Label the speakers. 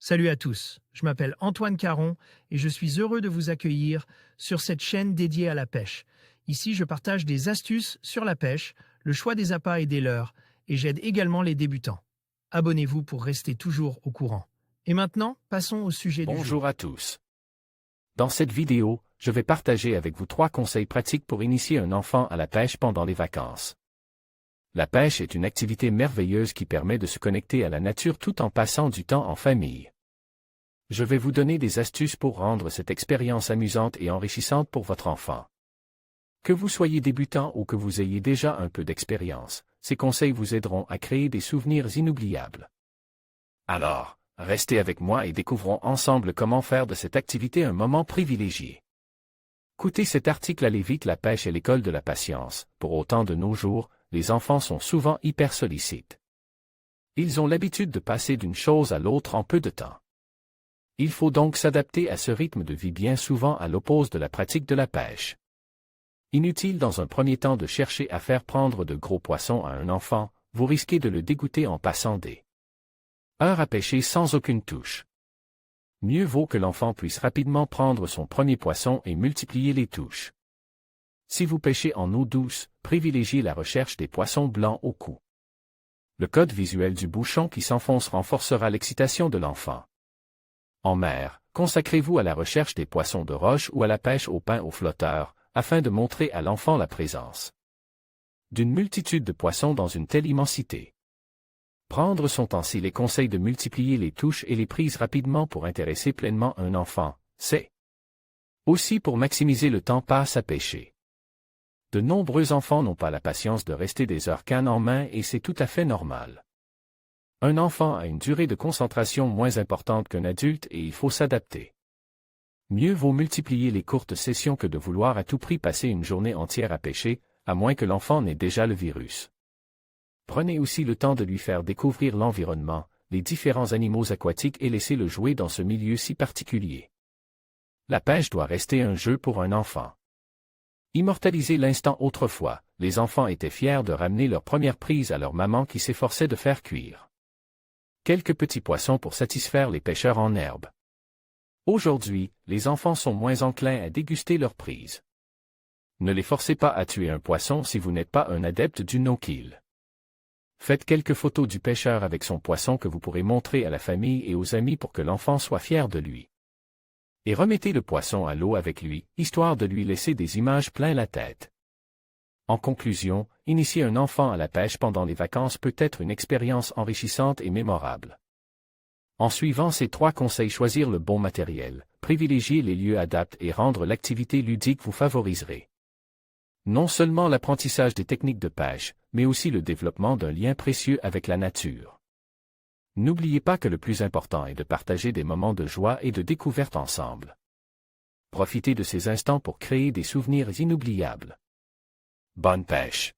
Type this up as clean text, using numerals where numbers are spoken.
Speaker 1: Salut à tous, je m'appelle Antoine Caron et je suis heureux de vous accueillir sur cette chaîne dédiée à la pêche. Ici, je partage des astuces sur la pêche, le choix des appâts et des leurres, et j'aide également les débutants. Abonnez-vous pour rester toujours au courant. Et maintenant, passons au sujet du jour.
Speaker 2: Bonjour à tous. Dans cette vidéo, je vais partager avec vous 3 conseils pratiques pour initier un enfant à la pêche pendant les vacances. La pêche est une activité merveilleuse qui permet de se connecter à la nature tout en passant du temps en famille. Je vais vous donner des astuces pour rendre cette expérience amusante et enrichissante pour votre enfant. Que vous soyez débutant ou que vous ayez déjà un peu d'expérience, ces conseils vous aideront à créer des souvenirs inoubliables. Alors, restez avec moi et découvrons ensemble comment faire de cette activité un moment privilégié. Écoutez cet article Allez vite, la pêche est l'école de la patience. Pour autant de nos jours, les enfants sont souvent hyper sollicites. Ils ont l'habitude de passer d'une chose à l'autre en peu de temps. Il faut donc s'adapter à ce rythme de vie bien souvent à l'opposé de la pratique de la pêche. Inutile dans un premier temps de chercher à faire prendre de gros poissons à un enfant, vous risquez de le dégoûter en passant des heures à pêcher sans aucune touche. Mieux vaut que l'enfant puisse rapidement prendre son premier poisson et multiplier les touches. Si vous pêchez en eau douce, privilégiez la recherche des poissons blancs au cou. Le code visuel du bouchon qui s'enfonce renforcera l'excitation de l'enfant. En mer, consacrez-vous à la recherche des poissons de roche ou à la pêche au pain au flotteur, afin de montrer à l'enfant la présence d'une multitude de poissons dans une telle immensité. Prendre son temps s'il est conseil de multiplier les touches et les prises rapidement pour intéresser pleinement un enfant, c'est aussi pour maximiser le temps passe à pêcher. De nombreux enfants n'ont pas la patience de rester des heures canne en main et c'est tout à fait normal. Un enfant a une durée de concentration moins importante qu'un adulte et il faut s'adapter. Mieux vaut multiplier les courtes sessions que de vouloir à tout prix passer une journée entière à pêcher, à moins que l'enfant n'ait déjà le virus. Prenez aussi le temps de lui faire découvrir l'environnement, les différents animaux aquatiques et laissez-le jouer dans ce milieu si particulier. La pêche doit rester un jeu pour un enfant. Immortalisez l'instant autrefois, les enfants étaient fiers de ramener leur première prise à leur maman qui s'efforçait de faire cuire quelques petits poissons pour satisfaire les pêcheurs en herbe. Aujourd'hui, les enfants sont moins enclins à déguster leur prise. Ne les forcez pas à tuer un poisson si vous n'êtes pas un adepte du no-kill. Faites quelques photos du pêcheur avec son poisson que vous pourrez montrer à la famille et aux amis pour que l'enfant soit fier de lui. Et remettez le poisson à l'eau avec lui, histoire de lui laisser des images plein la tête. En conclusion, initier un enfant à la pêche pendant les vacances peut être une expérience enrichissante et mémorable. En suivant ces 3 conseils, choisir le bon matériel, privilégier les lieux adaptés et rendre l'activité ludique vous favoriserez non seulement l'apprentissage des techniques de pêche, mais aussi le développement d'un lien précieux avec la nature. N'oubliez pas que le plus important est de partager des moments de joie et de découverte ensemble. Profitez de ces instants pour créer des souvenirs inoubliables. Bonne pêche!